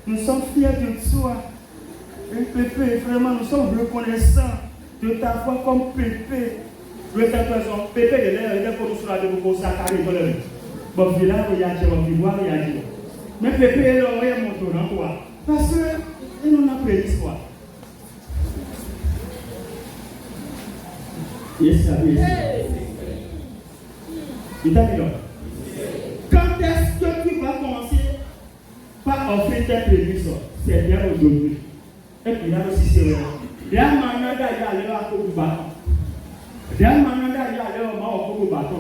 Nous sommes fiers de toi. Et Pépé, vraiment, nous sommes reconnaissants de ta voix comme Pépé. Le temps Pépé de l'air, il est pour nous sur la de beaucoup, ça carré dans le bon village, il y a des gens qui voient, il y a des gens. Mais Pépé, il y a mon tour dans toi. Parce qu'il nous a pris l'histoire. Yes, il t'a dit non. Quand est-ce que tu vas commencer par offrir tes prémices? C'est bien aujourd'hui. Et puis là aussi, c'est vrai. Il y a un moment où il y a aller à côté du bâton. Il y a un moment où il y a aller au côté du bâton.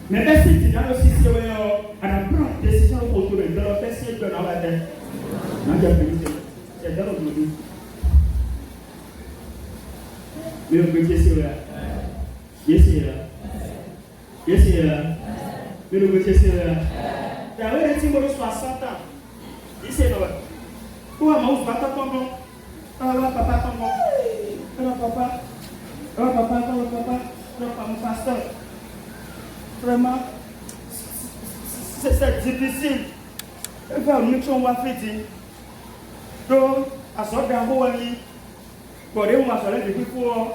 Mais est-ce que tu as aussi, c'est vrai, à la prendre décision autour de l'autre, est-ce que tu as la tête? C'est bien aujourd'hui. Mais le petit, c'est vrai. Yes, yes, mais le petit, c'est vrai. Tu avais un petit peu de 60 ans. Il s'est là. Pourquoi moi, je ne vais pas tomber? Ah, papa, tombe. Ah, papa. Ah, papa, mon pasteur. Vraiment, c'est difficile. Il faut nous qu'on va faire. Donc, à ce moment-là, pour les gens qui ont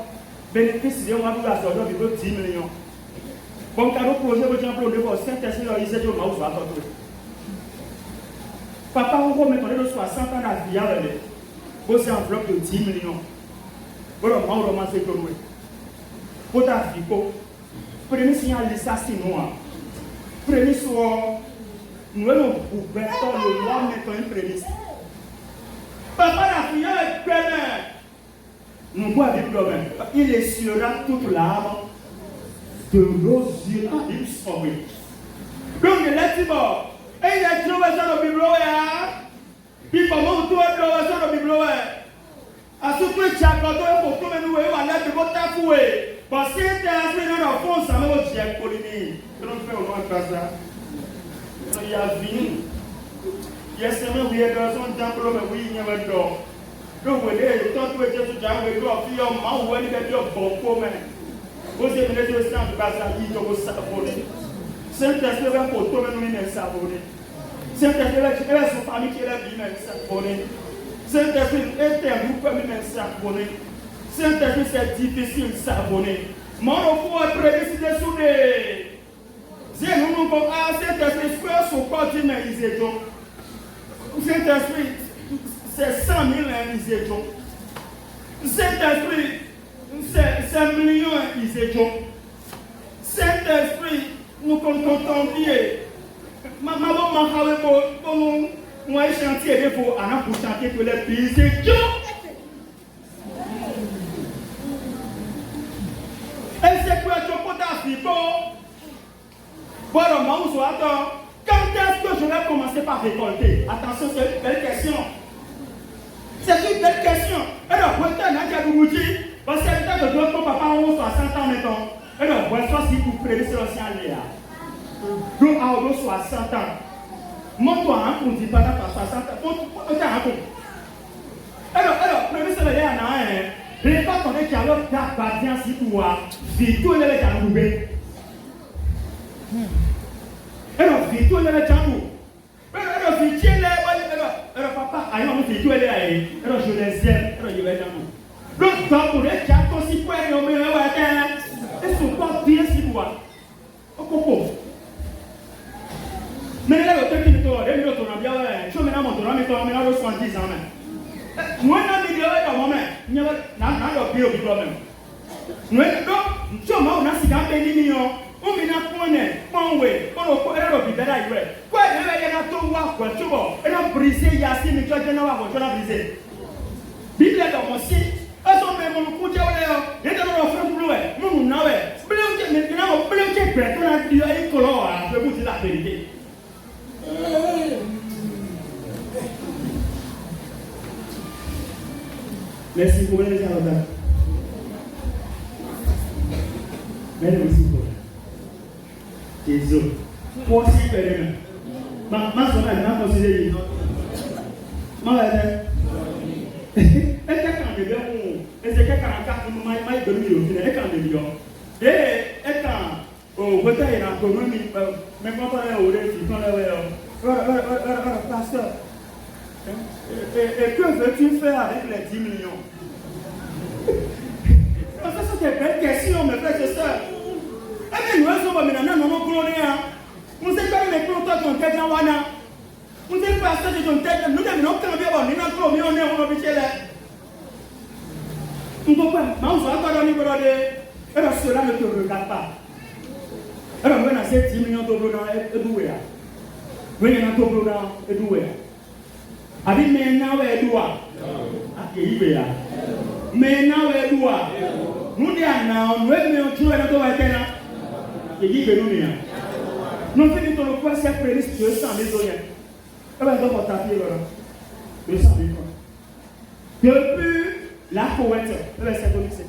bénéficié de la sortie de 10 millions. Bon, quand on projet, vous avez pour Saint-Esprit, il s'est dit, on va vous papa, on va mettre 60 ans à vie avec vous. Vous avez une enveloppe de 10 millions. Vous avez un roman de nous. Vous avez un fico. Premier signal de ça, c'est noir. Premier soir, nous allons vous mettre le roi mettre une prémisse. Papa, la fille est pleine. Nous voyons des problèmes. Il essuiera toute l'âme de nos yeux. Il sauve. Donc, il est dit bon. Et il est trouvé ça dans le Bible. Puis, comment vous trouvez ça dans le Bible? À ce que tu as quand on est pour tout le monde, on va aller de votre fouet. Parce que tu as fait dans le fond, ça m'a dit à Pauline. Je ne fais pas ça. Il y a venu. Il y a seulement où il y a dans son temple, mais oui, il y a un don. Donc, vous voyez, tant que Jésus a fait un fille, on m'a oublié de dire bon commun. Vous avez mis le sang de Basaï, de vos savonner. Saint-Esprit va pour tout le monde savonner. Saint-Esprit va son famille qui est la vie, même savonner. Saint-Esprit est un groupe, même savonner. Saint-Esprit, c'est difficile de savonner. Mon enfant est prédestiné sous des. Si nous nous comme Saint-Esprit, frère, son corps dit, mais ils étaient. Saint-Esprit, c'est 100 000 ils étaient. Saint-Esprit, c'est millions ils étaient. Saint-Esprit, nous comptons bien. Maman m'a fait pour nous. Moi, chantier pour chanter pour les pays. C'est Dieu. Et c'est quoi tu peux t'afficher? Voilà, moi, je attends. Quand est-ce que je vais commencer par récolter? Attention, c'est une belle question. C'est une belle question. Alors, vous êtes un Boubouti, parce que c'est le temps que papa a 60 ans maintenant. Alors, voici si vous prévenez sur l'ancien Léa. Donc, à 60 ans. Montre-toi un compte, dis pas à 60 ans. Montre-toi un compte. Alors, prévenez sur Léa, je n'ai pas entendu qu'il y a l'autre gardien si tu vois. Vito, il est à l'oubé. Alors, Vito, il est à l'oubé. Alors, Vito, il est à alors, papa, alors, Vito, il est à l'oubé. Alors, je les aime. Alors, il va être à l'oubé. Donc, dans le cas, quand si quoi, il y a ils sont pas bien si tu vois. Au coco. Mais là, le temps qui me tourne, il me tourne bien. Je me mets à mon tour, mais tourne maintenant 70 ans. Nous, on a mis le moment, il y a un bio problème. Nous, on a si grand béni, on vient à prendre, on est au bidon là, quoi, il y a un tour, quoi, tu vois, et on brise, il y a 6 minutes, on a brisé. Bible dans mon site. Aso me mo ku je wale yo ye de lo fun blu e mo na we blu je me na mo blu je pe to na di e ko lo a pe bu ti la perite merci pour les gens. Merci pour Jésus pour si pere ma so na considérer ma Ezéchiel 44, nous avons donné le film, et quand on dit, et quand on vote et on communique, mais quand on est au récit, quand on est au pasteur, Et que veux-tu faire avec les 10 millions? Ça, c'est une belle question, mes frères et sœurs. Et nous sommes maintenant dans nos colonies. Nous sommes pas les clôtures de tête en wana. Nous sommes pas ça de ton tête. Nous devons cambier. Nous sommes millionnaires. Nous sommes habitués. Nous sommes pas. Mais on va pas dans les bras de. Et bien cela ne te regarde pas. Et bien maintenant c'est 10 millions d'euros dans Edoué. Venez dans ton bras dans Edoué. Abi maintenant Edoué. Akeibe ya. Maintenant Edoué. Nous dis à nous. Nous aimons tout dans ton terrain. Et dit que nous n'y a. Nous faisons le quoi c'est prévu 200 000 dollars. Eh bien, donc on tape là. 200 000 francs. Depuis la Koweït, eh bien, c'est comme ça.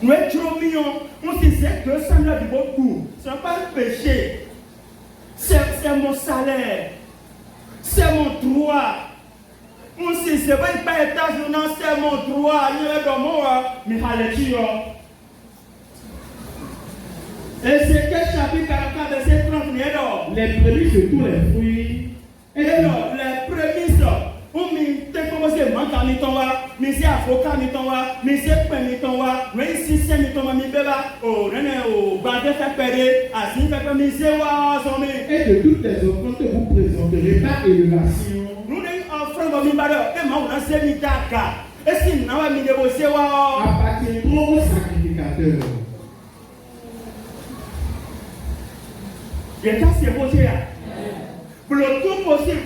Nous sommes millions. On se sait 200 000 du bon coup. Ce n'est pas un péché. C'est mon salaire. C'est mon droit. On se sait pas étage, non, c'est mon droit. Il y a dans moi, mais allez-y. Et c'est quel chapitre 44, verset 30, les prémices de tous les fruits. Et alors, les prémices, on m'a commencé à manquer mi tonwa, mi c'est avocat mi tonwa, mi c'est pain mi tonwa, mi c'est mi tonwa mi beba, oh, rené, oh, bandé fait perdre, assis fait pas mi c'est wa, son mi. Et de toutes les offrandes que vous présenterez par élévation. Nous n'avons offrande mi bada, et moi on a c'est mi taka, et si nous avons mi debo c'est wa. Appartiendront aux sacrificateurs. Il y a c'est posé là. Pour le tout possible,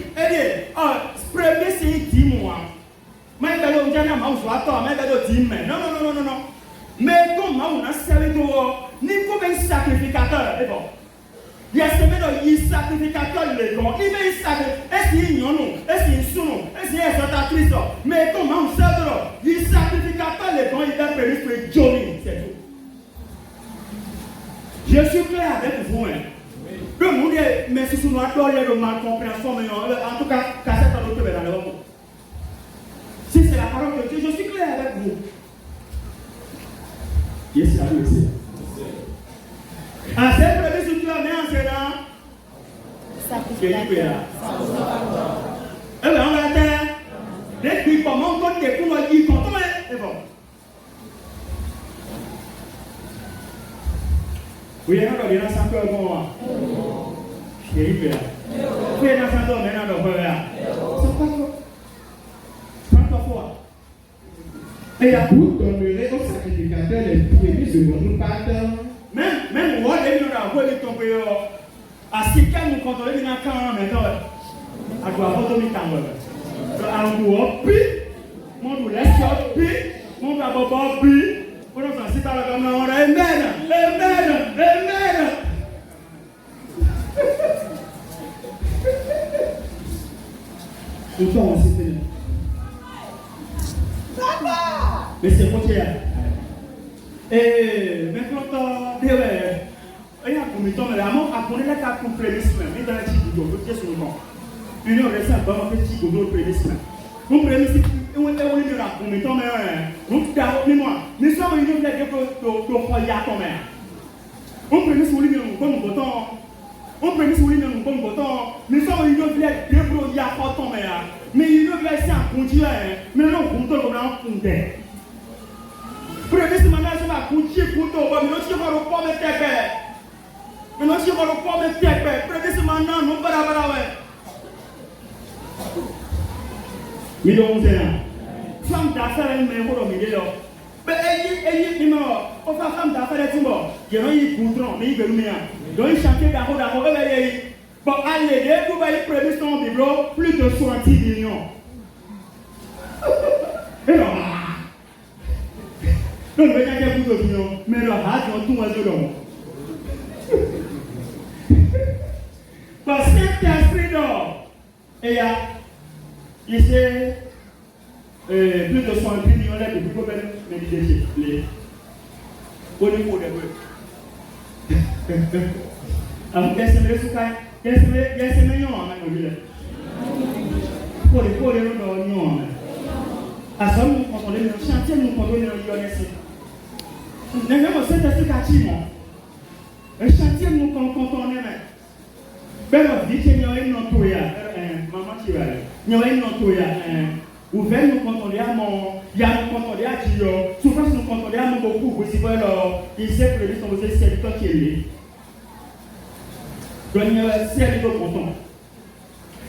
premier c'est 10 mois. Mais il y a des gens qui ont 10 mois. Non. Mais comme on a servi de ni comme un sacrificateur. Il y a ce sacrificateur le bon. Il met un sacrificateur. Est-ce qu'il y a est-ce qu'il y a est-ce qu'il y a exaltatrice. Mais comme on servi de il sacrificateur le bon, il est prévu pour Johnny. C'est tout. Je suis clair avec vous. Le monde est, mais si nous avons de mal compréhension, en tout cas, cassette à l'autre dans le monde. Si c'est la parole de Dieu, je suis clair avec vous. Yes, c'est la vérité. Ah, c'est prévu sur toi, mais en ce temps, c'est libéré. Eh bien, on va dire, depuis comment on compte des coups, on va dire, comment c'est bon. Oui, il y a un peu de temps. Il y a un peu Et vous donnerez aux sacrificateurs les prémices de votre pâte. Même moi, les gens qui ont tombé à ce qu'à nous contrôler, ils n'ont qu'un maintenant. À quoi vous avez tant de à vous pi, mon nous laisse pi, mon baba pi, on nous en cite à la caméra, on a amen. Tout le temps, c'est fini. Mais c'est mon cher. Et maintenant, il y a un comité, mais la mort a connu la carte pour prémisse, mais dans la petite vidéo, je suis souvent. Une heure récente, un petit vidéo prémisse. Vous prémisse, on est venu dans la comité, mais nous sommes venus de foyer comme ça. On prémisse, vous lui comme bouton. On prémisse, vous lui comme bouton. Nous sommes venus de débrouiller à porter, mais il ne veut pas continuer, mais non, on peut pas compter. Prémisse, maintenant, je vais continuer pour toi, mais non, je vais pas me taper. Mais non, je vais pas me taper. Prémisse, maintenant, nous ne pouvons pas. Il doit monter là. Femme d'affaires, elle m'a dit, mais elle dit, on fait femme d'affaires, elle dit, il y a un goudron, mais il veut nous. Donc, il chantait d'abord, bon, allez, vous voyez, prémisse dans le bureau, plus de 60 millions. Et là, donc, il y a des bouts de millions, mais le rage, on tout le monde. Parce que c'est un esprit d'or. Et il s'est plus de 60 millions là depuis qu'on a médité au niveau des bœufs. Alors, qu'est-ce que c'est ça? Qu'est-ce que c'est millions en ville? Pour les millions. À ce moment, on contrôle le chantier, nous contrôlons le lyonnais. Nous avons cette explication. Le chantier, nous contrôlons. Ben, vite, il y a une autre. maman qui va aller. Nous avons une autre. Ouvert nous contrôler à mon, il y a nous contrôler à qui souvent nous contrôler à nous beaucoup aussi alors il sait que les sont aussi serviteurs qui est lié. Donc serviteur content.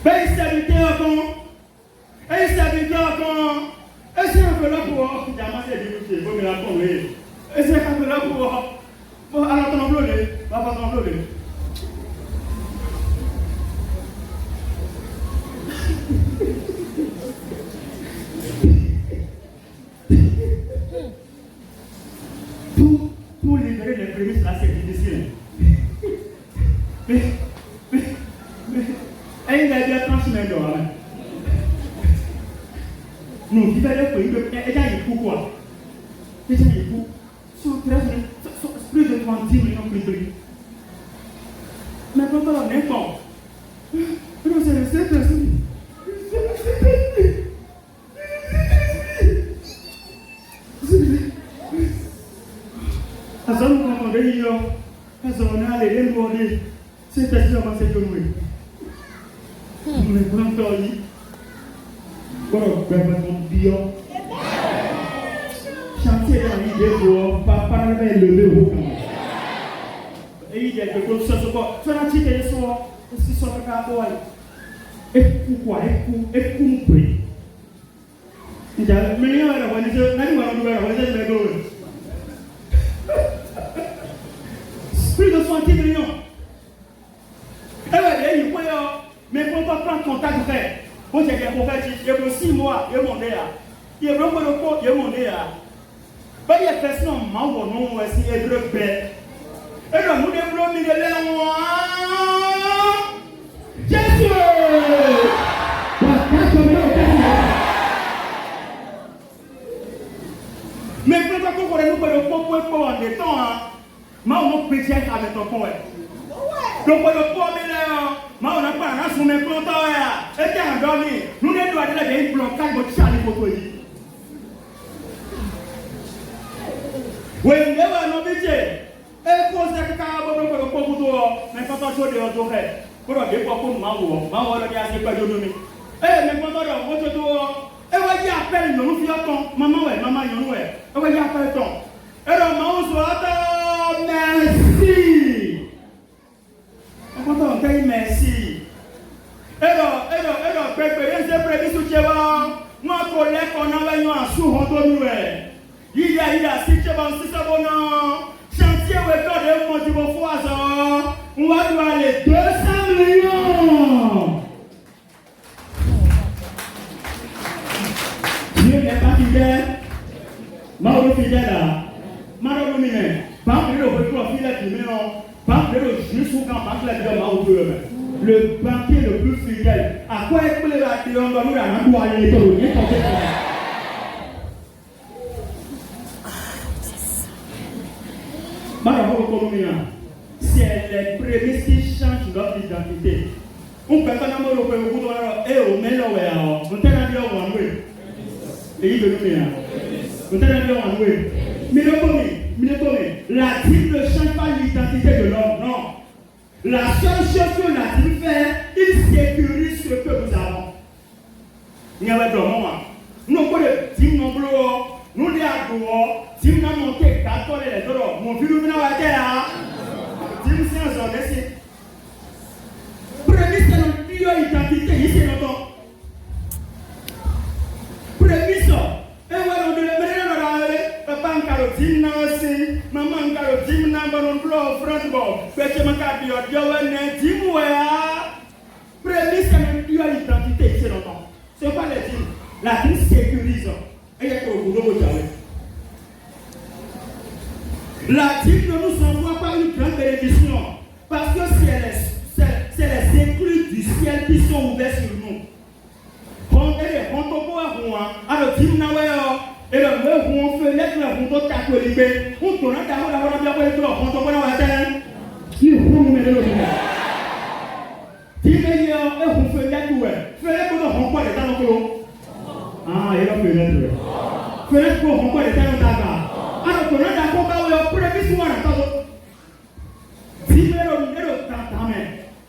Ben serviteur quand et serviteur quand et c'est un peu là pour diamant c'est dit vous me la tomber. Et c'est un peu là pour alors ton enveloppe, papa ton enveloppe. Pour libérer les prémices, là, c'est difficile. Mais, il a bien transmis d'or. Nous, vivons le pays, et là, il faut quoi? Et là, il faut. Sur plus de 30 millions de prix. Mais quand on est bon, nous sommes restés personnes. Parce que nous entendons, parce qu'on a les demander, c'est exactement ce que nous nous les prenons dans l'île. Pour bien. Chantier dans l'idée pour pas lever au camp. Et il y a quelque chose sur ce bord. Tu as tiré le soir, aussi sur le carreau. Et pourquoi? Et pour nous prier. Il y a mais il y a la voiture, plus de 60 millions. Eh bien, il faut mais quand on prend contact vrai, on dit qu'il y a il y a 6 mois, il y a mon déa. Il y a vraiment le corps, il y a mon déa. Ben, il y a personne, maman, non, si il y a de paix. Et donc, nous devons nous dire, Jésus! Mais quand on nous fait le propos en des temps, on peut dire avec ton point. Donc, le premier là, on n'a pas un rassure, mais quand on est endormi, nous ne devons pas aller une blocage de Charlie pour toi. Oui, nous devons nous dire, et pour ce que nous avons pour toi, mais quand on joue de l'autre fait, pour le dépôt pour Maou, Maou, le gars, c'est pas de nous. Eh, mais quand on joue de l'autre, et on dit appelle nous, nous faisons maman, ouais, maman, nous, ouais. On va dire appelle ton. Et donc, Maou soit merci. On va dire merci. Et donc, préparer, c'est prévu sous Tchéba. Moi, collègue, on a eu un sous, on doit nous. Il y a, si Tchéba, si ça va, chantier, ouais, quand on monte vos foisons, on va nous aller 200 millions. Dieu n'est pas fidèle. Mauro fidèle là. Mauro mine. Pas que le retour fidèle du mien. Pas que le juste ou quand pas que la vie de Mauro. Le banquier le plus fidèle. À quoi est-ce que les actions doivent nous la doit aller tout le monde. Mauro mine. C'est les prémices qui changent notre identité. On peut pas nous le faire au bout de la et au mélo ouais. On t'a dit au moins. Et il veut nous vous allez dire en oui. Mais la Bible ne change pas l'identité de l'homme, non. La seule chose que la Bible fait, il sécurise ce que nous avons. Il y a des moments, nous avons des teams nombreux, nous les avons, teams n'ont monté 14 et les autres. Mon fils nous a été là. Teams c'est un journée, c'est. Prémisse, c'est notre identité, ici, notre. Prémisse, et voilà, on devait papa nkarotine si maman nkarotine na baron blow front ball pete makati yo diawene dimwea prémisse même identité c'est longtemps c'est pas les dîmes la dîme sécurise et il y a que vous la dîme ne nous envoie pas une grande bénédiction parce que c'est les écluses du ciel qui sont ouverts sur nous quand on voit alors dîme na et le mot on fait l'être la route catholique on tourne à la voie bien pour le on tombe dans la terre il faut nous mettre le dis meilleur et on fait l'être ouais fait pour on quoi les temps ah il a fait l'être fait pour on quoi les temps d'accord alors tourne d'accord pas le prévu souvent d'accord dis meilleur le temps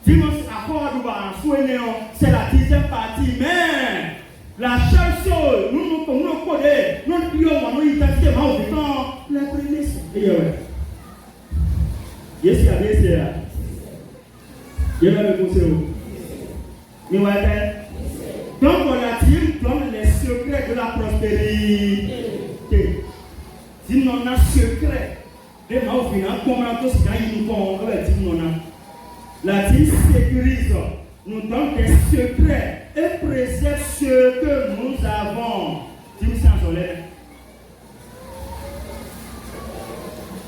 dis moi à quoi du bas soigner c'est la 10e Amen. La seule chose, nous connaissons, nous prions, nous identifions, la prémisse. Yes, yes, donc on a dit, donne les secrets de la prospérité. Si nous avons un secret, de ma opinion, comment on peut la dit sécurise, nous donne des secrets et préserve ce que nous avons. Dis-moi ça en solaire.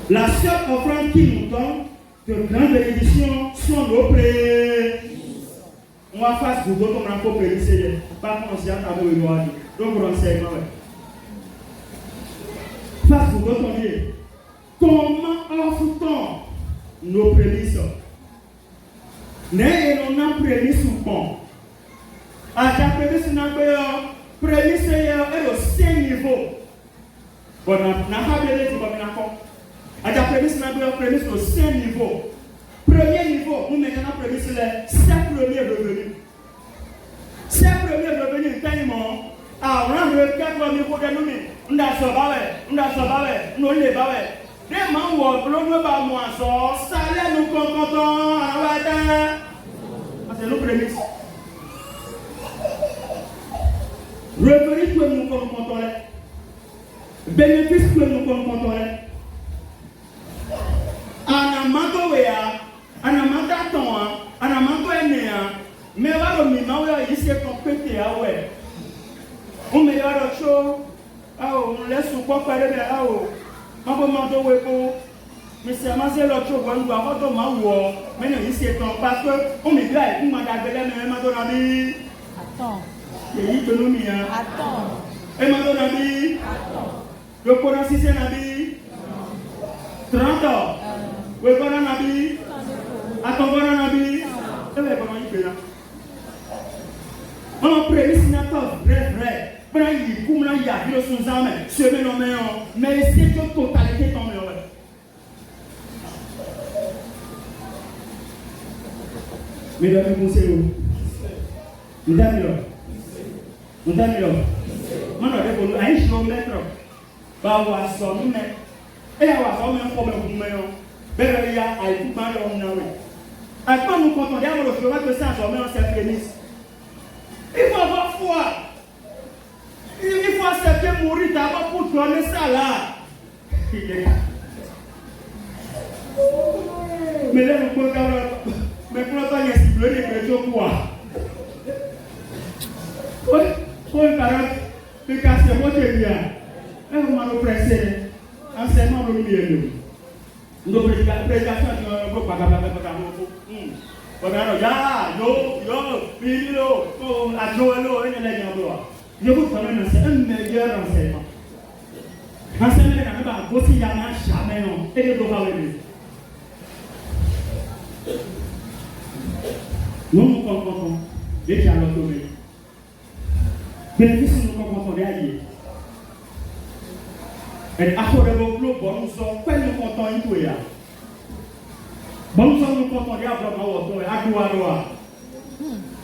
La seule offrande qui nous donne de grandes bénédictions sont nos prêts. On va faire ce que nous avons prédit. Pas commencer à travailler le noir. Donc, on enseigne. Face au bouton lié. Comment offre-t-on nos prémices? N'est-ce pas nos prémices ou bon? À ta prémisse, nous avons prémisse est au 5 niveaux. Bon, on n'a pas besoin de dire à ta prémisse, nous avons prémisse au 5 niveaux. Premier niveau, nous maintenant prémisse les 7 premiers revenus. 7 premiers revenus, tellement. Avant le 4 niveau de nous, on a sauvé, nous les bavés. Des membres, l'on ne va moins ça, salaire nous comptons, c'est nos prémices. Revenus que nous comptons, bénéfices que nous comptons. Anamata tonga, anamata enea, mais va le mima ouais ici compété ah ouais. On met là le show, ah on laisse ou quoi parler mais ah oh, ma bonne mando ouais bon, mais c'est amassé le show bon nous avons tout ma ouais, mais non ici est parce que on met là et on m'a gardé mais ma donne ami. Attends. Et il te nous mia. Attends. Et ma donne ami. Attends. Le Coran si c'est nabi. 30 ans. Oui, bon ami. Attends, bon ami. On prémisse n'a pas vrai. Prends il comme là il y a le sous-âme, semer nos mains, mais c'est toute totalité tombée. Mesdames et messieurs, Madame, maintenant, à 1 kilomètre, bah, on va sonner. Et on va sonner un problème pour nous. Ben, il y a un coup de main dans le nez. Après, nous comptons bien le chemin que ça a dormi en cette prémisse. Il faut avoir foi. Il faut accepter mourir d'abord pour donner ça là. Mais là, nous pouvons faire. Mais pour l'instant, il y a si bleu, il y a quoi. Oui, pour une parole, le casser, moi, je viens. Et on m'a pressé. Enseignement, le milieu. Nous prédication, nous je vous donne un meilleur enseignement. Enseignement n'a pas bossé jamais non. Et de devoir le nous nous confrontons les dialogues tombés. Bénéfice nous confrontons les alliés. Et après le bon nous sommes pas nous comptons une touya. Bon nous sommes nous comptons les abromados à doua.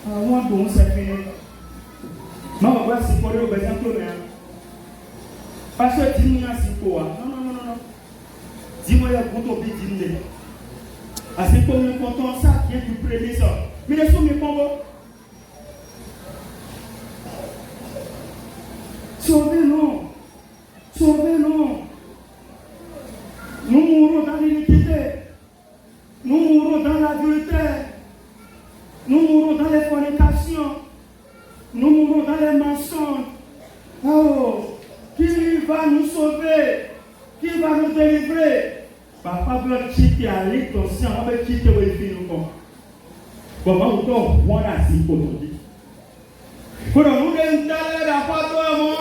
Moi bon c'est fini. Maman va se coller au besoin de rien. Parce que dis-moi si quoi. Non. Dis-moi il y a beaucoup de dis-moi. À ce que nous comptons ça qui est du premier ça. Mais les sommes pas Sauvez-nous. Nous mourrons dans l'iniquité. Nous mourrons dans l'adultère. Nous mourrons dans les fornications. Nous mourrons dans les mensonges. Oh, qui va nous sauver? Qui va nous délivrer? Papa veut quitter à l'inconscient, on veut quitter le film. Bon, on doit voir la sympathie. Pour nous donner la pâte à moi.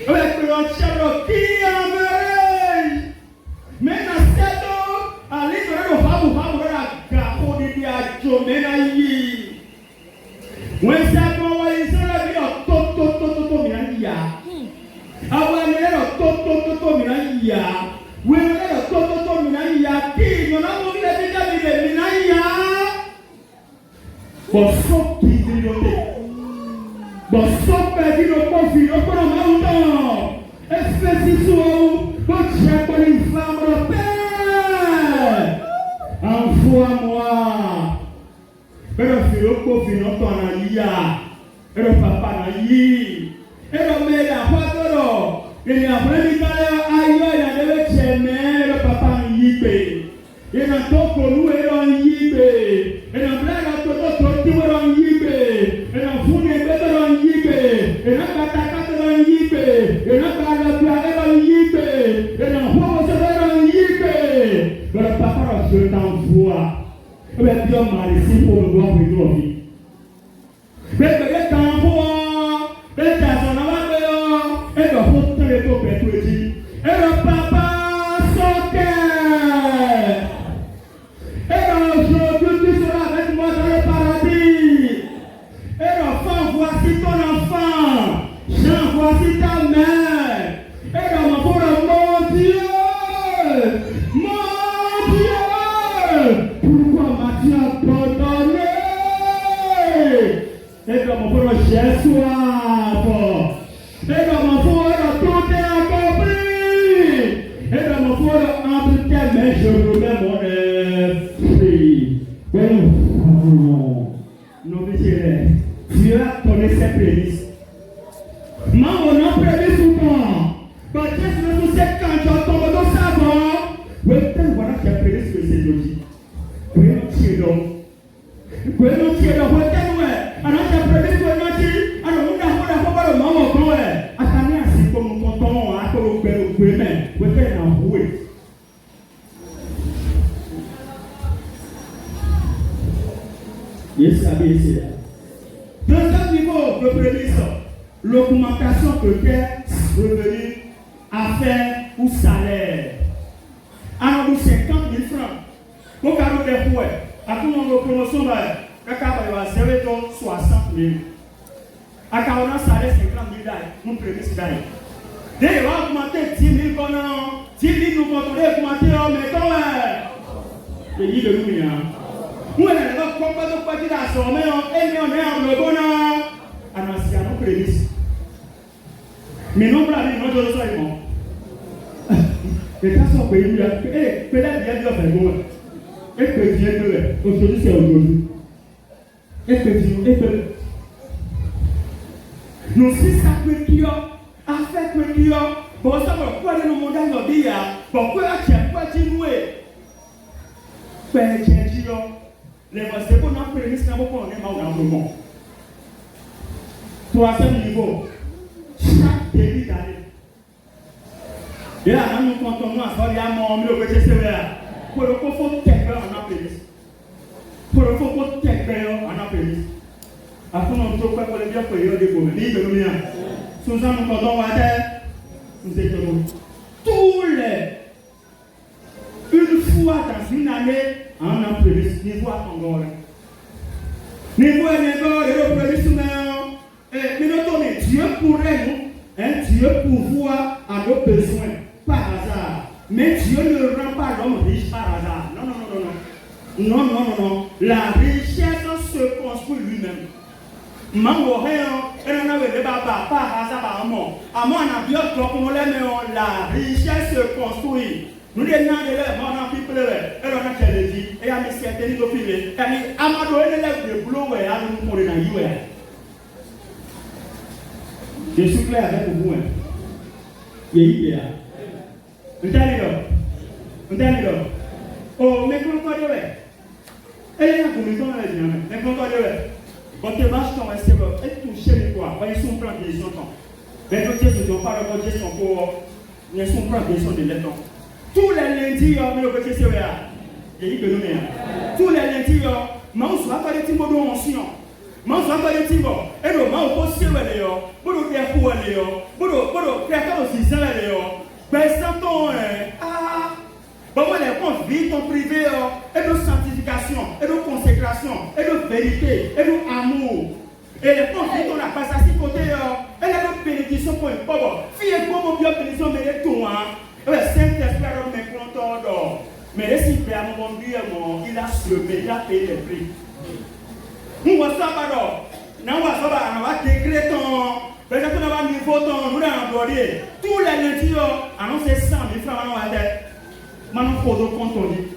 Avec le chèvre qui enverrait. Mais dans cette eau, à l'intérieur de Habu, la gapo de Diacho, Menaï. When Satan was in the Toto Mirania. Our little Toto Mirania. We little Toto Mirania. King, you're not going to let me Mirania. For so easy, só perdi no confio para o meu dom. Especial, você pode inflamar o pé. Envoie-moi. Pero filho confio no ton alia. Pero papa na yi. Pero me la fatoro. Il a pris aïe, il a dû cheminer le papa yibé. Il a tout connu et on yibé. Il a pris tout on yibé. Il a foutu on yibé. Il a catacate on yibé. Il a calapé on yibé. Il a posé on yibé. Le papa je t'envoie. Il va bien marier pour le voir pour toi vie. Mais il t'envoie. Il t'envoie. Et le photo est au pétouji. Et le papa sautait. Et aujourd'hui tu seras avec moi dans le paradis. Et l'enfant, voici ton enfant. Jean, voici ta mère. Et l'enfant, mon Dieu. Mon Dieu. Pourquoi m'as-tu abandonné? Et l'enfant, j'ai soif. Et dans mon four, tout est accompli. Et dans mon four, entre tes mains, je remets mon esprit. Non, monsieur, Dieu a donné ses prémices. Maman, on a prémis souvent. Quand tu es sur cette canne, tu as tombé dans sa voix. Oui, voilà qui a prémis ce que c'est logique. Oui, non, tu es donc. Oui, non, tu es donc. Oui, alors tu as prémis ce que tu as. Alors, on a pas le maman quand elle. Comme tonton, à quoi vous pouvez en rouer. Yes, ça bien ici. Deuxième niveau de prémisse, l'augmentation peut-être revenue, affaire ou salaire. Alors, nous 50 000 francs. Pour cadeau des fouets, à tout le monde de promotion, le cadre va servir 60 000. À 40 salaire 50 000 nous prémisse d'ailleurs. Dès qu'on va augmenter 10 000 qu'on a, 10 000 nous contrôler, augmenter en mettant le lit de nous. Nous, on a complètement pas dit à son mère, et on est en le bonheur. En ancien, nous prémisse. Mais non, pas nous, nous sommes morts. Les cas sont payés, peut-être bien de faire bon. Et que Dieu peut, aujourd'hui c'est aujourd'hui. Et que Dieu peut. Nous, si ça peut dire, affaire que Dieu, bon, ça va quoi le monde à dire, pourquoi tu as pas dit nous? Père Dieu, les versets qu'on a prémis, c'est un peu qu'on est mal dans le monde. Troisième niveau, chaque début d'année. Et là, nous comptons à faire des moments où le péché là. Pour le coup, il faut quelqu'un en a prémis. Pour le coup, il faut quelqu'un en a prémis. Après, on doit faire les bien pour les autres. Nous sommes Sous-en, nous comptons à terre. Nous étions tous les. Une fois dans une année, on a prémis. Niveau à ton gars. Niveau à l'école, et le prémis sous mais notre Dieu pourrait nous, Dieu pourvoit à nos besoins par hasard. Mais Dieu ne rend pas l'homme riche par hasard. Non, non, non, non, non. Non, non, non, non. La richesse se construit lui-même. Mango rien, et on avait des babas par hasard par mort. À moi, on a bien trop la richesse se construit. Nous les gens de l'air, on a pu pleurer, et on a qu'elle dit, et on a mis certaines de filer, et on a donné les boulot, et on a nous pour les naïfs. Je suis clair avec vous. Il est là. Vous êtes là. Oh, mais comment on dit? Et il y a une commission dans les gens. Mais comment on dit? Quand tu marches ton receveur, et toucher les quoi? Ils sont pleins de décisions. Mais nos dieux ne sont pas le Dieu sont pour. Ils sont pleins de décisions de l'étang. Tous les lundis, on met le petit sévère. Il dit que nous, tous les lundis, on soit pas les timbres d'ancien. Man soit pas les timbres. Et le man au poste sévère, pour le faire pour aller, pour le faire aussi sévère. Ben, ça tombe, bon, moi, les comptes vie, ton privé, et de sanctification, et de consécration, et de vérité, et de amour. Et les comptes vie, on a passé à 6 côtés, et les bénédictions pour une pauvre. Fille, pour bien bénédiction, mais les tout, Saint-Esprit, mais content d'or. Mais les super, mon Dieu, il a semé, il a payé les prix. Nous voyons ça, pardon. on va décréter peut-être qu'on va niveau ton, nous allons aborder tous les lundis, annoncer 100 000 francs, on va dire, maintenant, il faut compte on dit.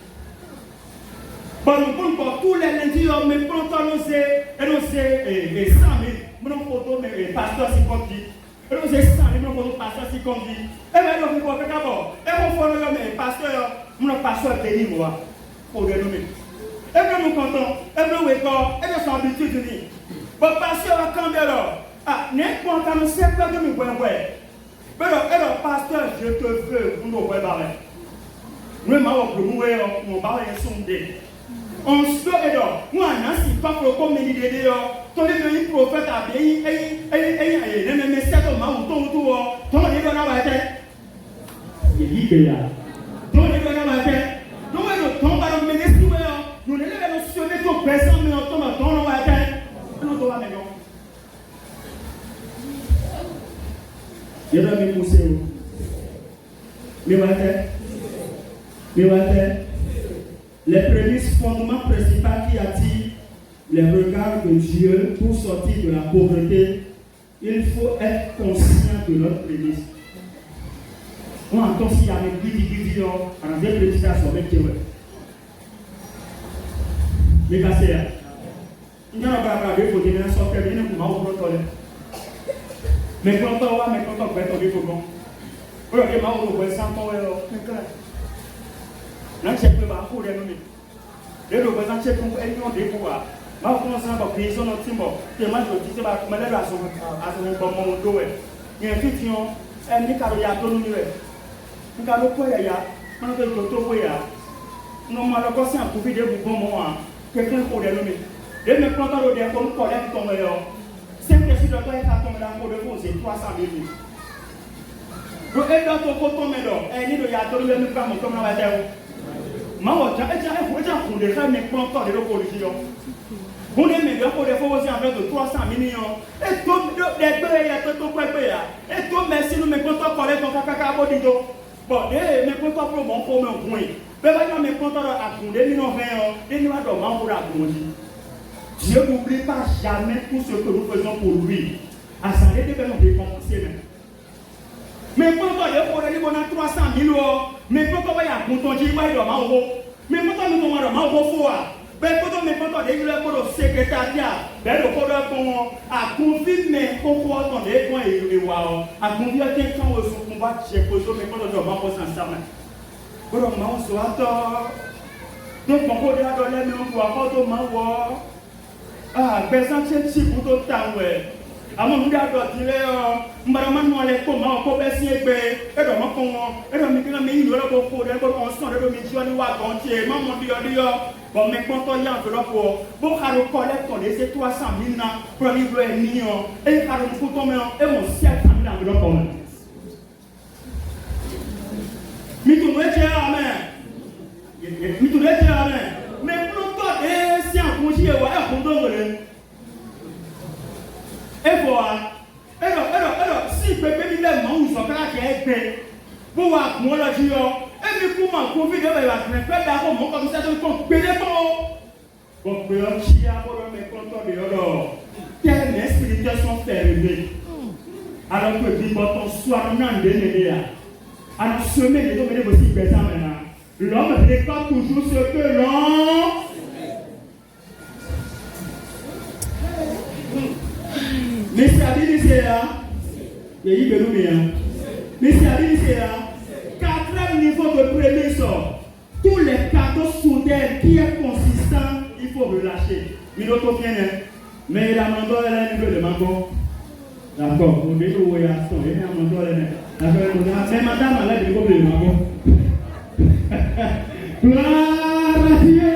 Bon, pour tous les lundis, mais pour nous, c'est 100 000, nous avons mais pasteur, c'est comme dit. Et nous, c'est 100 000, nous avons pasteur, c'est comme dit. Et bien, nous avons fait d'abord, et on fait le pasteur, nous avons pasteur béni, moi, pour le nommer. Et bien, nous comptons, et nous wécons, et nous sommes habitués de dire. Bon, pasteur, quand bien alors, n'importe quoi, nous sommes pas de nous voir. Mais alors, pasteur, je te veux, nous ne voyons pas. Nous, nous avons sondé. On se fait alors, nous, on a si pas pour comme il dit d'ailleurs, ton les prophètes a bien, mais c'est au moment où ton les doit avoir été. Il dit que là, ton les doit avoir été. Donc, nous tombons dans le ministère, nous ne devons sauver tout personne, mais on tombe dans le matin. Nous devons maintenant. Il doit me pousser. Les prémices fondements principaux qui attirent les regards de Dieu pour sortir de la pauvreté, il faut être conscient de notre prémisse. On entend s'il y a des guides, on a des prédications, mais qui est. Mais cassé, il y a un bagage, il faut dire, sortir, il y a un bagage, mais quand on va, mais quand on va, on va, on va, non, c'est plus bas pour les nommer. Les représentants, c'est pour eux qui ont des pouvoirs. Ma conscience va créer son optimum. Et moi, je dis, c'est pas comme elle a son bon monde. Il y a une fiction, elle n'est qu'à l'autonomie. Nous avons quoi, il y a, on a fait le tour, non, moi, le conseil a trouvé des bons moments. Quelqu'un pour les nommer. Et mes plantants de défense, nous collectons ton meilleur. 5 questions de toi, il a tombé dans le pot de c'est 300 000. Donc, elle doit ton coton, mais non, elle n'est de y'a donné le femme comme dans la terre. Maman, tu as des femmes qui ont encore des religions. Vous n'aimez pas pour des fois aussi en fait de 300 millions. Et tout, les deux, il y a tout le temps. Et tout, merci, nous mettons encore les ton caca à bodito. Bon, mais quand on prend mon point, mais mais quand on a accordé, nous avons fait, et nous avons pour accorder. Dieu n'oublie pas jamais tout ce que nous faisons pour lui. À sa tête, nous devons dépenser même. Mais quand on a 300 000 euros, mais quand on va y avoir un compte, il va y avoir un euro. Mais quand on a un euro, mais quand on a un secrétariat, ben le code a confirmé qu'on a des points et à conduire quelqu'un au combat, j'ai posé, mais quand on a un euro ensemble. Quand on a un euro, donc on peut dire que les gens vont avoir ah, personne ne sait pour tout le temps. À mon gars, il est madame, nous allons comment on peut essayer de et de m'en et de me dire, il y a beaucoup de personnes de mission ou à compter. Maman dit, bon, mais quand on y a un peu pour faire collecte, on essaie 300 000 pour livrer un million et faire un coup de main et mon 700 000 enveloppes. Mais tout le monde dit amen. Mais tout le monde dit amen. Mais pour toi, si on bouge, il y a un peu de et voilà. Alors, si bébé il est mort, ça va être fait. Pour voir moi là, et puis comment Covid va faire d'abord, mon comme ça, donc pédé bon. Donc, si à vous me content de l'or, quelle spirituelle sont fermées. Alors que dit votre soir non dénéné. Alors, semer les hommes aussi présents maintenant. L'homme récolte toujours ce que l'on. Mais si la Bible c'est là, il y a eu mais si la Bible c'est là, 4e niveau de premier sort, tous les cadeaux soudains qui est consistant, il faut relâcher. Mais l'autre vient, mais la mandole elle a un niveau de mango. D'accord, on dit où il y a son, il y a un mandole mais madame elle a un niveau de mango. Gloire à Dieu.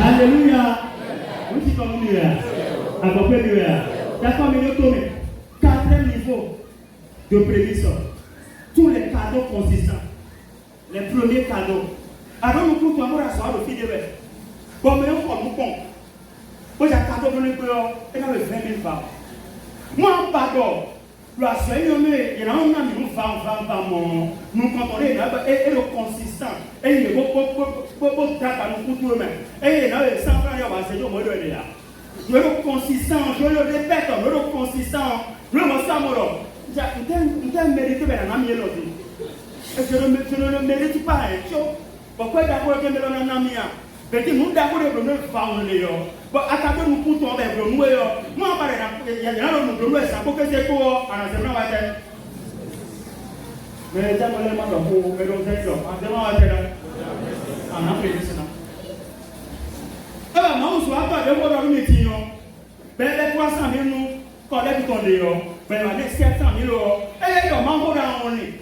Alléluia. Où est-ce qu'on est là? D'accord, mais nous tombons. 4e niveau de prédiction. Tous les cadeaux consistants. Les premiers cadeaux. Alors, nous pouvons avoir à soir le fil de verre. Bon, mais on nous compte. Moi, j'ai un cadeau de l'empereur et dans le 20 000 francs. Moi, pardon. Le Seigneur, il y a un homme qui nous va, nous contrôler et le consistant. Et il est beau, nous couper même. Et il y a 100 francs, il y a un Seigneur, moi, il est là. Je le consistant, je le répète, je le consistant, je le monstre. Je mérite bien un ami et je ne le mérite pas. Pourquoi d'abord que je un ami? Parce que nous d'abord de nous faire bon, attendez nous pour tomber pour nous. Moi par exemple, il y a nous de ça pour que c'est pour en enseignement va être. Mais ça me demande pour mais donc c'est en enseignement va être en Afrique c'est là. Ah, non, on soit pas de voir dans le métier non. Ben les 300 000 nous collecte ton dehors. Ben les 700 000 euros. Et les comment on dans on est.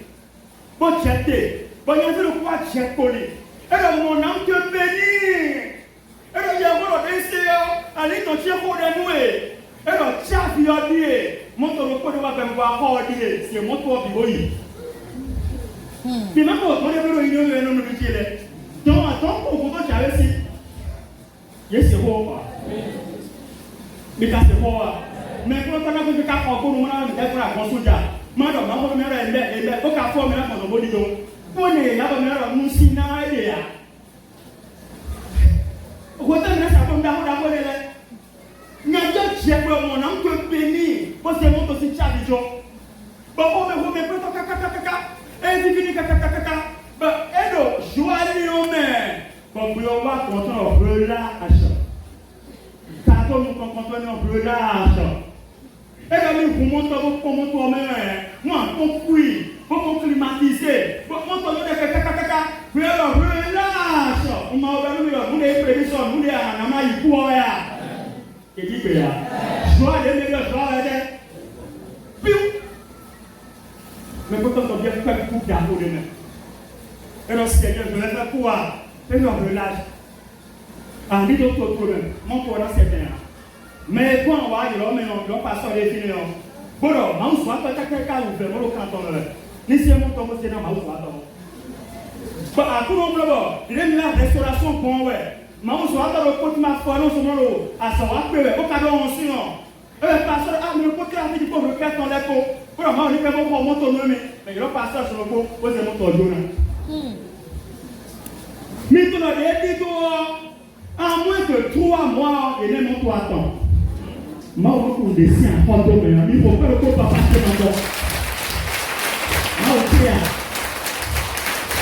Bon checker. Bon il y a le quoi check pour lui. Et le mon âme te bénit. Et le diable a décidé aller ton chien pour le nouer. Et le chef il a dit mon tour le code va me voir encore dire c'est mon tour biboyi. Puis même quand on est venu réunion nous nous dire donc attends pour vous tu avais si yes c'est bon. Mais quand c'est bon mais quand on a vu qu'à encore nous on a dit pour la consulta. Madame on va me mettre au café on a pour body donc. On est là on a nous sina idea. Wotan na sa tomba ho da ho lele. Nyaja je pro mo na nko beni. Bo se mo to si chabi jo. Ba o me pro kaka. E di fini kaka. Ba edo joali o me. Bo yo wa content of relâche. Ka to mo content of relâche. Et comme nous montrons comment toi-même, moi, on cuit, on climatisé, on te donne des caca, puis alors relâche. On m'a ouvert nous des prévisions, nous des anamaïs pour ya. Et dit que ya, joie de meilleurs joie de. Piou. Mais quand on vient faire tout garder de même. Et donc Seigneur, je vais faire quoi? Et alors relâche. En dit d'autres problèmes, mon problème c'est bien. Mais quand on va dire, mais on passe sur les filets. Bon, on soit pas quelqu'un ou vraiment le canton. Ni si on tombe, c'est dans ma ou soit. À tout le monde, il y a la restauration pour ouais. Mais on soit dans le côté ma foi, non seulement à son appel, au cadeau en sinon. Pasteur, ah, mais le côté a dit pour me faire ton écho. Pour moi, on est vraiment pour mon autonomie. Mais le pasteur sur le pot, posez mon tour. Mais tu l'as dit, à moins que 3 mois, il est mon toit à temps. Ma on descend en photo mais il faut pas le corps passer encore.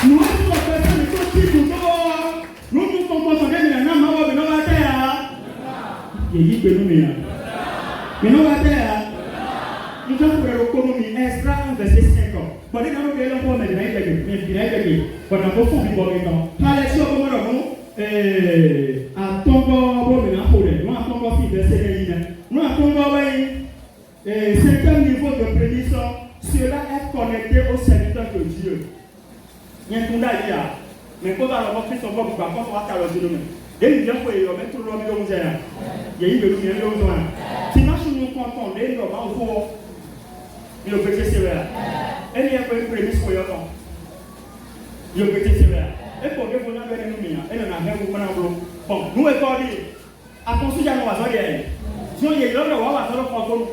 Nous sommes personnes qui sont nous composons de la nama mais non la terre. Il dit que nous mais non la terre. Nous avons pour l'économie extra verset 5 ans. Pendant que nous allons pour mettre mais pendant que vous vivez bon temps. Allez sur comment à ton corps bon mais pour les nous à ton corps verset 9. Nous avons cinquième niveau de prédiction, cela est connecté au serviteur de Dieu. Il y a un monde à dire, mais quand on va voir Christ, on va voir comment on va faire le Dieu. Et il vient pour y mettre tout le monde dans le monde. Il y a eu le lumière dans le monde. Si nous nous comptons, il y a un faux. Il y a un petit sévère. Et il y a une prémisse pour y avoir. Il y a un petit sévère. Et pour que vous n'avez pas de lumière, et on a même un peu. Bon, nous école, à consulter nos voisins. Si on y est là, on va faire le contrôle.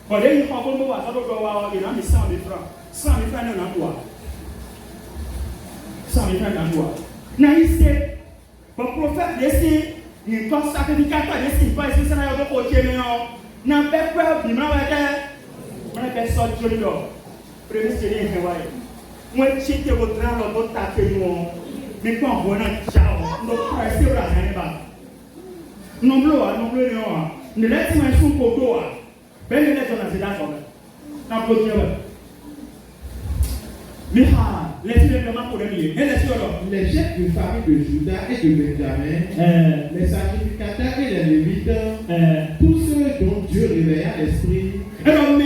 Quand il y a une contrôle, on va faire le contrôle. Il y a 100 000 francs. 100 000 francs, il y a un emploi. 100 000 francs, il y a un emploi. Naïs, le prophète, ici, il y a un sacrificateur, ici, il va essayer de faire un côté, mais on n'a pas peur, il m'a dit, on n'a pas sorti de l'eau. Premier, c'est rien que voir. Moi, je suis votre grand, votre tapé, mais quand on voit un chao, on va presser la main. Non, non, ne laisse-moi sous poteau. Ben, ne laisse-moi dans ces dates. N'a pas de mais laissez-le vraiment pour le milieu. Les chefs de famille de Judas et de Benjamin, les sacrificateurs et les lévites, tous ceux dont Dieu réveilla l'esprit. Alors, mais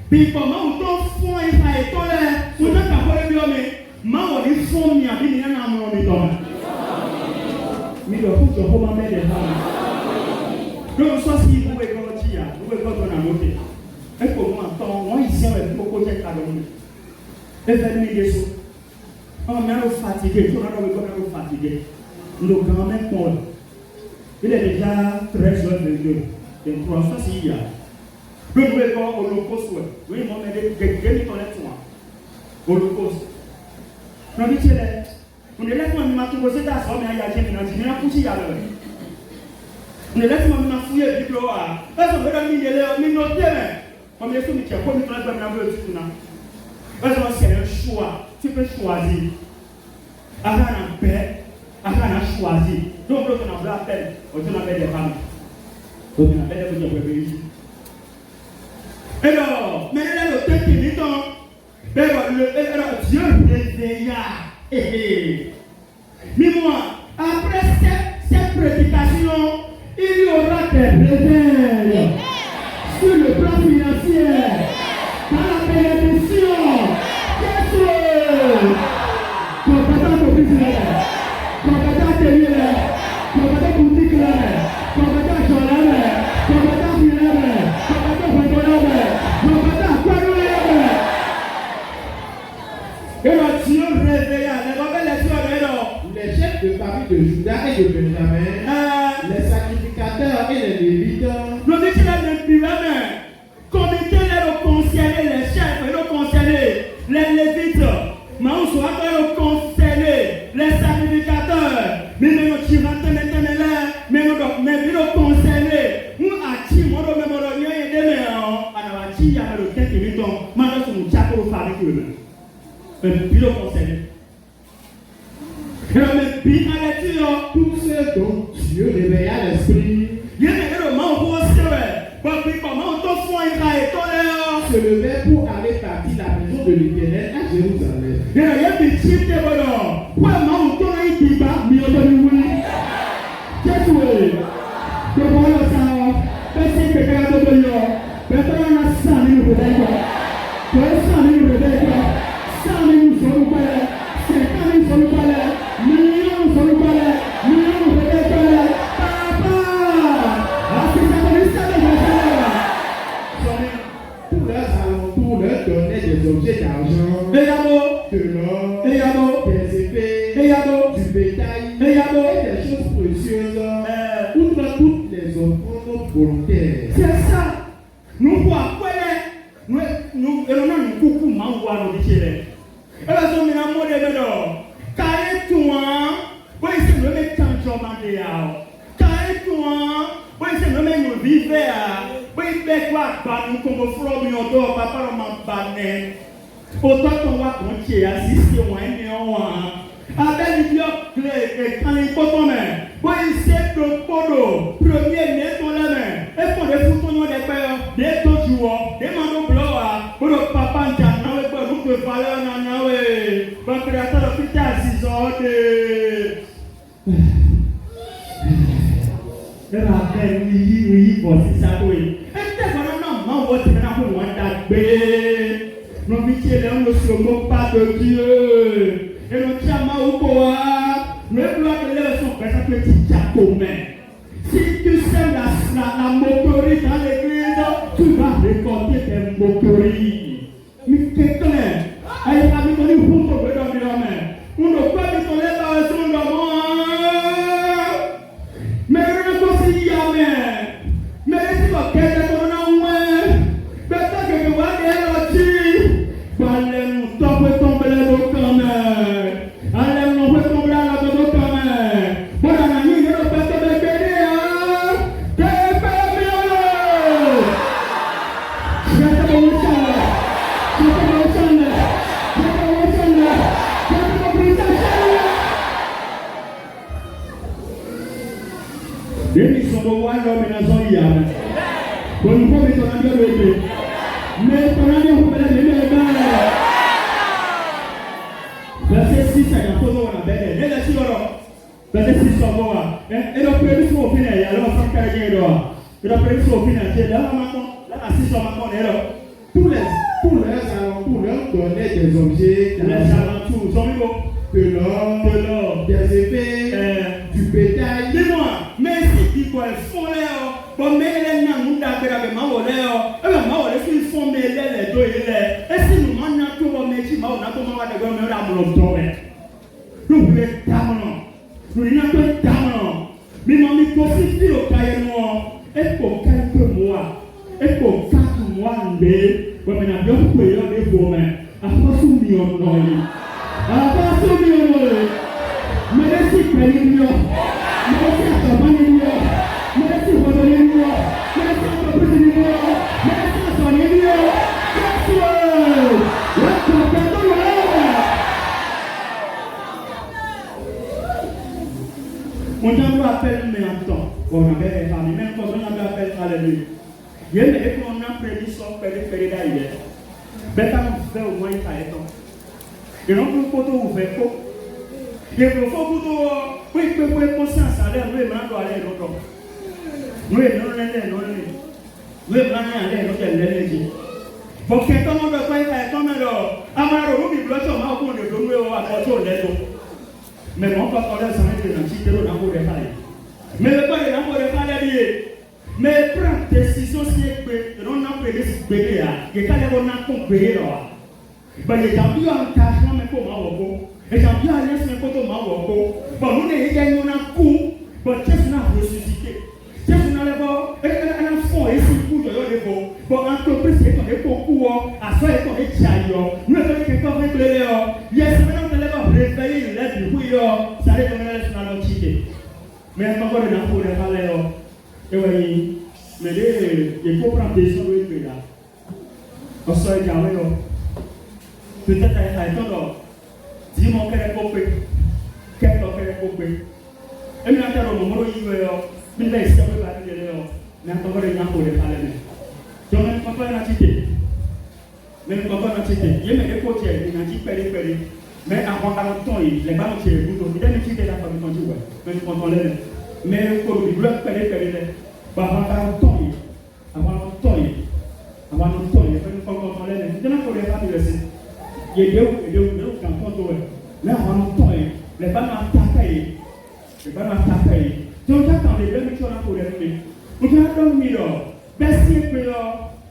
puis comment on t'en fond et ça est toi là, on n'a pas parlé de l'homme, mais on est fond, il y a bien un homme et toi. Mais le coup de comment mettre les femmes. Donc, soit si vous pouvez grandir, vous pouvez grandir dans la montée. Et pour moi, moi ici, on est beaucoup de cadres. Et faire des choses. On est fatigué, on est fatigué. Nos grands-mères Paul, il est déjà très jeune de Dieu. Et pour l'instant, s'il y a. Vous pouvez voir Holocauste. Oui, mon mère, j'ai ton lettre. Holocauste. Non, mais c'est là. On est là pour nous mettre aux États-Unis, mais il y a des gens qui ont poussé à l'heure. Ne laisse-moi me fouiller le diplôme. Parce que je vais me noter. Comme les soumis qui ont commis dans le tout. Parce que c'est un choix. Tu peux choisir. Avant un père, avant un choisir. Donc, l'autre on a appelé, on appelle des femmes. On appelle des bébés. Alors, maintenant, le temps qui est temps, Dieu réveilla. Mais moi, après cette prédication, il y aura des réveils sur le plan financier, dans la bénédiction. Compétent professionnel, compétent télé, compétent boutique, compétent journal, compétent financier, compétent fonctionnaire, compétent aquarium. Et le Dieu réveilla, les chefs de famille de Juda et de Benjamin, les sacrificateurs et les lévites, les chefs, les lévites, les sacrificateurs, tous ceux dont Dieu réveilla l'esprit se levaient pour aller partir la maison de l'Éternel à Jérusalem. Tous leurs alentours leur donnaient des objets d'argent, de l'or, des épées, du bétail et des choses précieuses, outre toutes les offrandes volontaires. C'est ça. Nous voyons nous coucou mangoua nous dit et la zone de la mode de l'or. Carré toi, oui c'est le mec quand j'en ai carré toi, oui c'est le mec nous vivait oui mais quoi pas nous comme flot nous d'or papa on m'a banné. Autant qu'on va compter à 6 mois et avec le clé et quand il faut tomber, oui c'est le polo premier né dans la main et pour les photos des pères des jours des manteaux blancs pour le papa n'jamais pas vous que valeur n'en avez pas créateur de putain 6 ans de la peine oui pour ça oui et c'est vraiment non votre maintenant pour moi d'abé nos métiers là on ne se moque pas de Dieu et nos diamants au bois le bloc de l'air sont présents petit jacomais. Si tu sèmes la moquerie dans l'église, tu vas récolter des moqueries. Mais quelqu'un, elle a mis ton livre pour te donner la main. On ne peut pas mettre les barres de moi. Mais réconcilie jamais. Mais laisse-moi qu'elle est ton nom. Mais tant que tu vas dire, allez-nous tomber les deux quand même. Allez-nous tomber les deux quand même. Voilà, la nuit, ne pas te bénir. Demi sobo wa lo mena so ya na. Ko ni ko mi to na bio le. Me to na ni ko bele le ba. Verset 6 ya ko no na bele. Ne la si loro. Verset 6 sobo wa. E do prebi so opina ya lo fa ka je do. E do prebi so opina je la ma ko. La si so ma ko ne lo. Tous leurs alentours leur donnaient des objets alentours de l'or, des épées, du bétail. Dis-moi, mais si tu vois font là, bon mais les gens nous d'abord ma volé, ma volé si font mais les deux il est. Et si nous maintenant tout bon mais si ma on a tout ma de gomme là mon tomber. Nous voulons tamon. Nous n'y a pas tamon. Mais mon micro si tu au cahier moi, et pour quelques mois, et pour 4 mois ndé. When I have young people, they go man. I pass on me on noise. I pass on me on noise. Mercy, penny, mercy, money, mercy. merci entreprise numéro 1, merci à son milieu, merci le compagnon de on t'envoie appel mais en temps. On avait les familles, même quand on avait appel à la nuit. Il y a des gens qui ont prévu son période d'ailleurs. Mais quand on fait au moins il y a un temps. Et donc, nous pouvons ouvrir. Et il faut que vous ayez conscience à l'air, nous devons aller à l'autre. Nous devons aller à l'autre. Nous devons aller à l'autre. Parce que quand on doit faire comme alors, Amaro, nous devons faire comme on doit apporter au lait. Mais on va parler sans être dans le titre de l'amour de Fale. Mais le pas de l'amour de Fale dit, mais prendre décision si on a pris des bébés là, et quand on a compris là. But you can be on cash, no me come out. You can be on less, me come out. But when they get you on cool, but just not ressuscité. Just not level, and I'm for it, you put your level. But I'm to present on the poor, as well as on the child. No, I can come and play. Yes, I'm not the level of revealing, let me who you are, Sarah, not cheated. Mais I'm not going to pour les valeurs. Et oui, mais il faut prendre des choses là. On se regarde là. Peut-être à l'époque, dis-moi qu'elle est coupée, qu'elle est coupée. Et maintenant, au moment où il veut, il va essayer de faire des erreurs. Mais encore une fois, il faut parler. Donc, même quand on a cité, même quand on a cité, il y a des côtés, il y a des périphéries. Mais avant 40 ans, les ballons qui sont boutons, il y a des cité là, comme on dit, même quand on l'est. Mais pour le bloc périphérie, avant 40 ans, avant longtemps, il y a une fois qu'on l'est. Il y a pour les femmes, il y a des cantons, mais avant longtemps, les ballons attaqués. Les ballons attaqués. Donc, j'attends les deux métiers pour les filles. On a dormi là. Merci,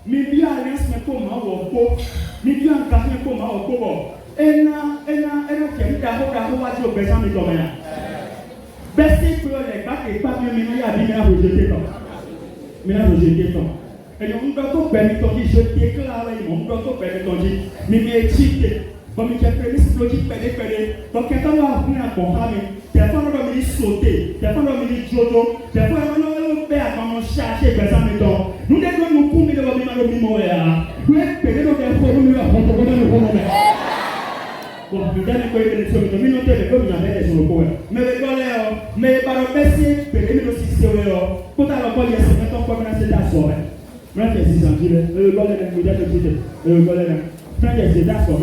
mais bien à l'aise, mais comment on peut. Mais bien en café, comment on peut. Et là, qui est d'abord, on va dire, mais comment. Merci, les bacs et pas bien, mais il y a bien rejeté. Mais là, rejeté. Et on doit tout permettre, je déclare, on doit tout permettre, mais cheaté. Comme il y a prévu, c'est logique, donc quand on va apprendre à comprendre, des fois on va me sauter, des fois on va me jodo, des fois on va faire comment chercher, par exemple, nous devons nous couper de l'objet de l'immobilier. Nous devons payer nos efforts, nous devons comprendre le problème. Bon, nous devons payer les sommes, nous devons payer les sommes, nous devons payer mais les collègues, mais par le merci, payer nos systèmes, pour avoir quoi, il y a ce temps pour nous c'est d'accord. Moi, je suis en train de collègues, nous devons payer, collègues, frère, c'est d'accord.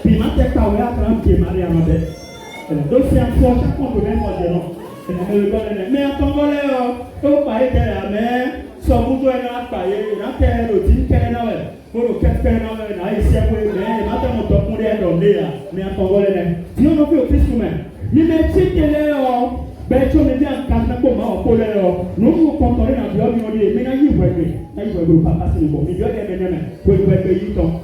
Puis ma tête à ouvrir quand on est marié à ma bête. Donc c'est un fort, chaque fois que même moi je non. Mais en Congolais, au pays de la mer, son bouton est dans la paille, il a fait le dit qu'elle est dans le pour le café dans le naïs, c'est pour le mais maintenant on doit prendre un homme là. Mais en Congolais, sinon on peut au plus même. Mais si tu es là, ben tu me dis en cas de comment on peut là. Nous nous comparons dans le bureau, mais là il veut pas passer le bon. Il doit être bien, pour le pays temps.